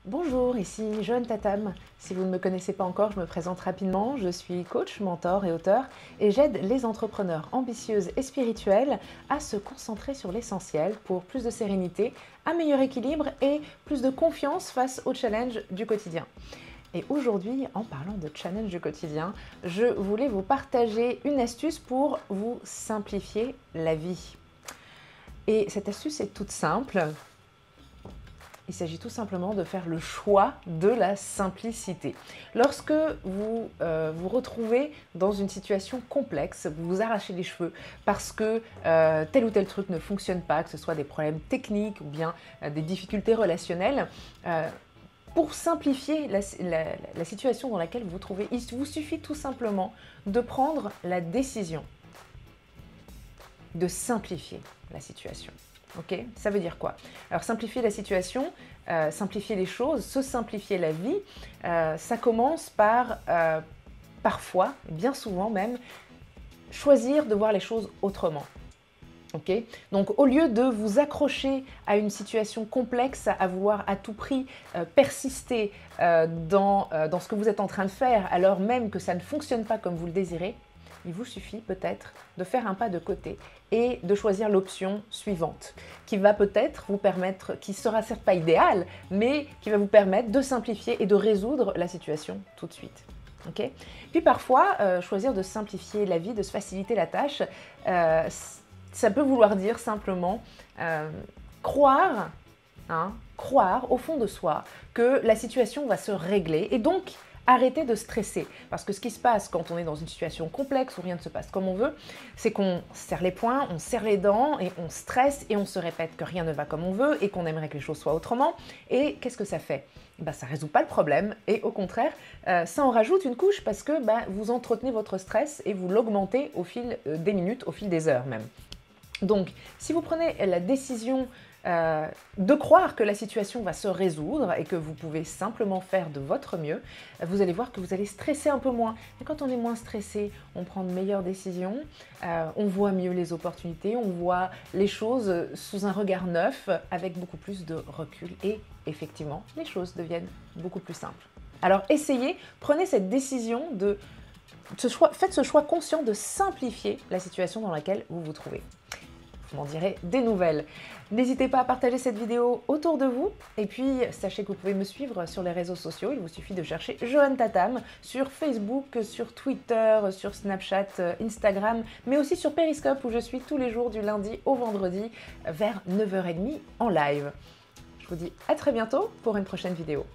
Bonjour, ici Joanne Tatam. Si vous ne me connaissez pas encore, je me présente rapidement. Je suis coach, mentor et auteur et j'aide les entrepreneurs ambitieuses et spirituelles à se concentrer sur l'essentiel pour plus de sérénité, un meilleur équilibre et plus de confiance face aux challenges du quotidien. Et aujourd'hui, en parlant de challenge du quotidien, je voulais vous partager une astuce pour vous simplifier la vie. Et cette astuce est toute simple. Il s'agit tout simplement de faire le choix de la simplicité. Lorsque vous vous retrouvez dans une situation complexe, vous vous arrachez les cheveux parce que tel ou tel truc ne fonctionne pas, que ce soit des problèmes techniques ou bien des difficultés relationnelles, pour simplifier la situation dans laquelle vous vous trouvez, il vous suffit tout simplement de prendre la décision de simplifier la situation. Ok, ça veut dire quoi? Alors simplifier la situation, simplifier les choses, se simplifier la vie, ça commence par parfois, bien souvent même, choisir de voir les choses autrement. Okay, donc au lieu de vous accrocher à une situation complexe, à vouloir à tout prix persister dans ce que vous êtes en train de faire, alors même que ça ne fonctionne pas comme vous le désirez, il vous suffit peut-être de faire un pas de côté et de choisir l'option suivante, qui va peut-être vous permettre, qui sera certes pas idéale, mais qui va vous permettre de simplifier et de résoudre la situation tout de suite. Okay, puis parfois, choisir de simplifier la vie, de se faciliter la tâche, ça peut vouloir dire simplement croire au fond de soi que la situation va se régler et donc arrêter de stresser. Parce que ce qui se passe quand on est dans une situation complexe où rien ne se passe comme on veut, c'est qu'on serre les poings, on serre les dents et on stresse et on se répète que rien ne va comme on veut et qu'on aimerait que les choses soient autrement. Et qu'est-ce que ça fait? Ça ne résout pas le problème et au contraire, ça en rajoute une couche parce que vous entretenez votre stress et vous l'augmentez au fil des minutes, au fil des heures même. Donc, si vous prenez la décision de croire que la situation va se résoudre et que vous pouvez simplement faire de votre mieux, vous allez voir que vous allez stresser un peu moins. Et quand on est moins stressé, on prend de meilleures décisions, on voit mieux les opportunités, on voit les choses sous un regard neuf, avec beaucoup plus de recul et effectivement, les choses deviennent beaucoup plus simples. Alors essayez, prenez cette décision faites ce choix conscient de simplifier la situation dans laquelle vous vous trouvez. Vous m'en direz des nouvelles. N'hésitez pas à partager cette vidéo autour de vous. Et puis, sachez que vous pouvez me suivre sur les réseaux sociaux. Il vous suffit de chercher Joanne Tatam sur Facebook, sur Twitter, sur Snapchat, Instagram, mais aussi sur Periscope où je suis tous les jours du lundi au vendredi vers 9h30 en live. Je vous dis à très bientôt pour une prochaine vidéo.